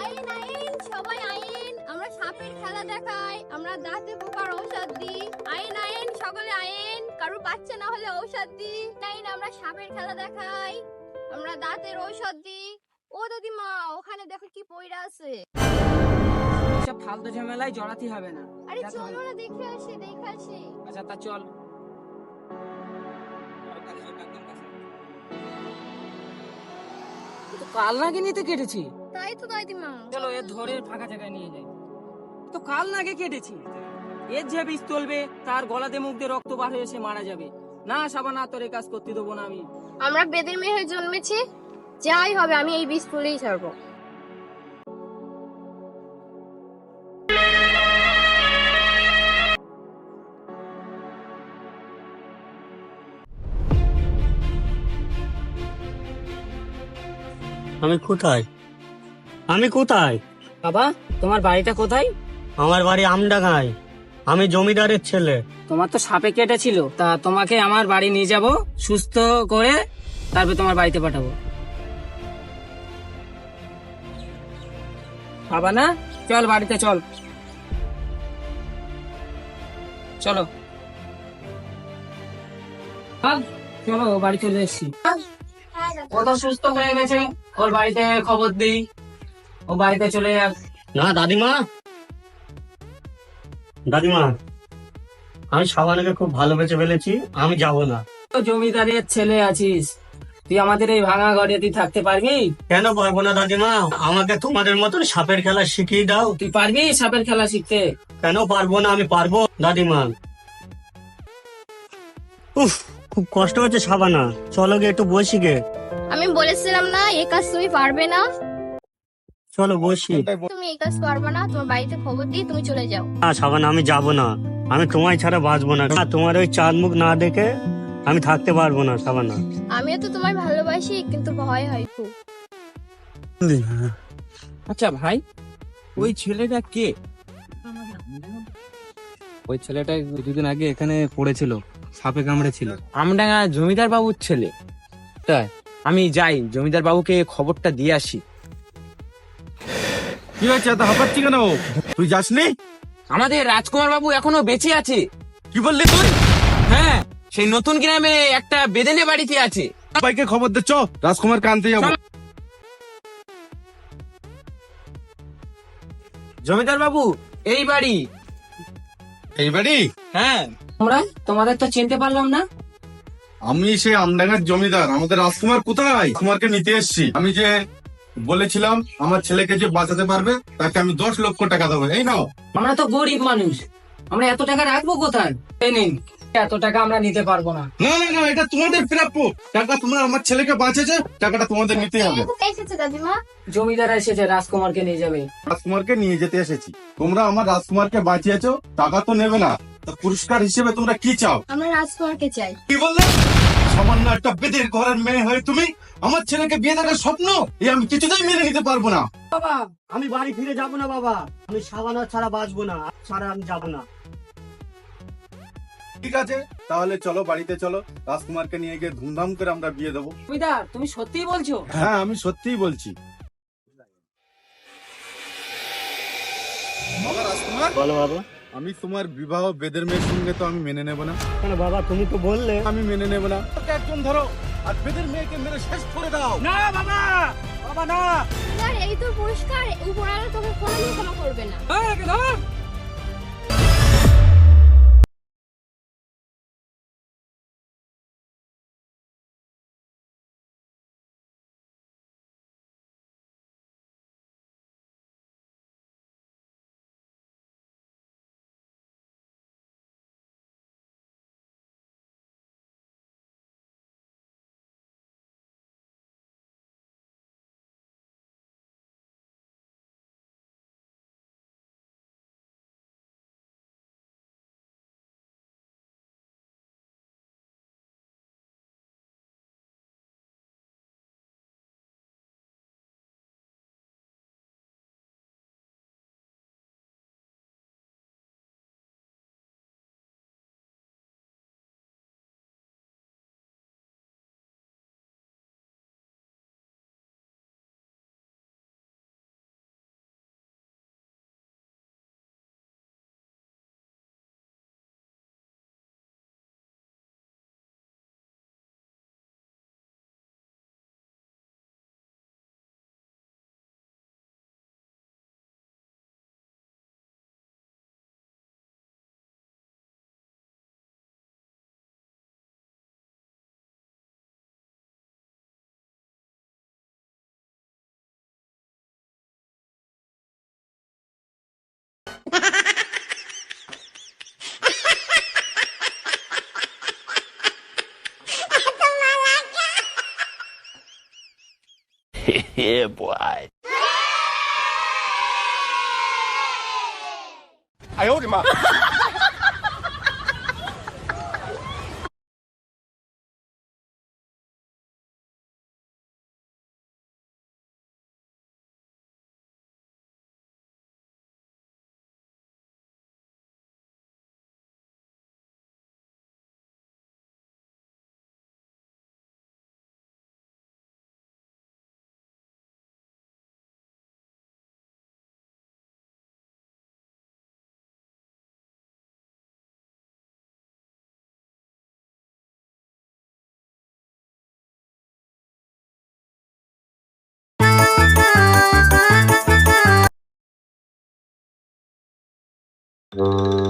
আইন আইন সবাই আইন, আমরা সাপের খেলা দেখাই, আমরা দাঁতে পোকার ঔষধ দিই। আইন আইন সকলে আইন, কারো বাচ্চা না হলে ঔষধ দিই। আইন আমরা সাপের খেলা দেখাই, আমরা দাঁতের ঔষধ দিই। ও দিদিমা, ওখানে দেখো কি পয়রা আছে। সব ফালতু ঝামেলায় জড়াতে হবে না। আরে চলো না, দেখে আসি দেখে আসি। আচ্ছা তা চল। তো কাল নাগে নিতে কেটেছি। তাই তো দিদিমা, চলো এর ধরে ফাঁকা জায়গায় নিয়ে যাই। তো কাল নাগে কেটেছি। এর যে বিষ তুলবে তার গলাতে মুখ দিয়ে রক্ত বার হয়ে এসে মারা যাবে। না সাবানা, তোর এই কাজ করতে দেবো না আমি। আমরা বেদের মেয়ে হয়ে জন্মেছি, যাই হবে আমি এই বীজ তুলেই ছাড়বো। আমি কোথায়? আমি কোথায়? বাবা, তোমার বাড়িটা কোথায়? আমার বাড়ি আমডাঙ্গায়। আমি জমিদারের ছেলে। তোমার তো সাপে কেটেছিল, তা তোমাকে আমার বাড়ি নিয়ে যাব, সুস্থ করে তারপর তোমার বাড়িতে পাঠাবো। বাবা না, চল বাড়িতে চল। চলো চলো, বাড়ি চলে এসছি। ও তো সুস্থ হয়ে গেছে, ওর বাড়িতে খবর দিই, ও বাড়িতে চলে যাক। না দাদিমা, দাদিমা, আমি সাবানাকে খুব ভালোবেসে ফেলেছি, আমি যাব না। তো জমিদারের ছেলে আছিস, তুই আমাদের এই ভাঙা ঘরে তুই থাকতে পারবি? কেন পারবো না দাদিমা? আমাকে তোমাদের মতন সাপের খেলা শিখিয়ে দাও। তুই পারবি সাপের খেলা শিখতে? কেন পারবো না? আমি পারবো দাদিমা। উফ, খুব কষ্ট হচ্ছে সাবানা, চলো গে একটু বসি গে। আমি বলেছিলাম না এই কাজ তুমি পারবে না, চলো বসি। তুমি এই কাজ পারবে না, তোমার বাড়িতে খবর দিই, তুমি চলে যাও। না সাবানা, আমি যাব না। আমি তোমায় ছাড়া বাঁচবো না। তোমার ওই চাঁদ মুখ না দেখে আমি থাকতে পারবো না সাবানা। আমিও তো তোমায় ভালোবাসি, কিন্তু ভয় হয় খুব। আচ্ছা ভাই, ওই ছেলেটা কে? ওই ছেলেটা দুদিন আগে এখানে পড়েছিল, সাপে কামড়েছিল। আমডাঙ্গা জমিদার বাবুর ছেলে। তাই আমি যাই জমিদার বাবুকে খবরটা দিয়ে আসি। কি হয়েছে? এত হাঁপাচ্ছি কেন? তুই যাসনি? আমাদের রাজকুমার বাবু এখনো বেঁচে আছে। কি বললি তুই? হ্যাঁ, সেই নতুন গ্রামে একটা বেদেনে বাড়িতে আছে। সবাইকে খবর দিচ্ছ, রাজকুমারকে আনতে যাবো। জমিদার বাবু এই বাড়ি। এই বাড়ি? হ্যাঁ। তোমরা, তোমাদের তো চিনতে পারলাম না। আমি সেই আমডাঙ্গার জমিদার। আমাদের রাজকুমার কোথায়? রাজকুমারকে নিতে এসেছি। আমি যে বলেছিলাম আমার ছেলেকে যে বাঁচাতে পারবে তাকে আমি 10 লক্ষ টাকা দেবো। এই নাও। আমরা তো গরিব মানুষ, আমরা এত টাকা রাখবো কোথায়? এই নিন, এত টাকা আমরা নিতে পারবো না। না না না, এটা তোমাদের প্রাপ্য টাকা। তোমরা আমার ছেলেকে বাঁচেছে, টাকাটা তোমাদের নিতে হবে। কোথায় এসেছে দাদিমা? জমিদার এসেছে, রাজকুমারকে নিয়ে যাবে। রাজকুমারকে নিয়ে যেতে এসেছি। তোমরা আমার রাজকুমারকে বাঁচিয়েছো, টাকা তো নেবে না। তা পুরস্কার হিসেবে তোমরা কি চাও? আমরা রাজকুমারকে চাই। কি বললে? সামান্য একটা বেদের ঘরের মেয়ে হয়ে তুমি আমার ছেলেকে বিয়ে দেওয়ার স্বপ্ন, আমি কিছুতেই মেনে নিতে পারবো না। বাবা, আমি বাড়ি ফিরে যাব না বাবা। আমি সাবানা ছাড়া বাঁচবো না, ছাড়া আমি যাব না। ঠিক আছে, তাহলে চলো বাড়িতে চলো। রাজকুমারকে নিয়ে গিয়ে ধুমধাম করে আমরা বিয়ে দেবো। জমিদার, তুমি সত্যিই বলছো? হ্যাঁ, আমি সত্যিই বলছি। বাবা রাজকুমার, বলো বাবা। আমি তোমার বিবাহ বেদের মেয়ের সঙ্গে তো আমি মেনে নেব না। কেন বাবা, তুমি তো বললে। আমি মেনে নেব না। ওকে একজন ধরো আর বেদের মেয়েকে মেরে শেষ করে দাও। না বাবা, বাবা না। আর এই তো পুরস্কার, উপরওয়ালা তোকে কোনোদিন ক্ষমা করবে না। ধর you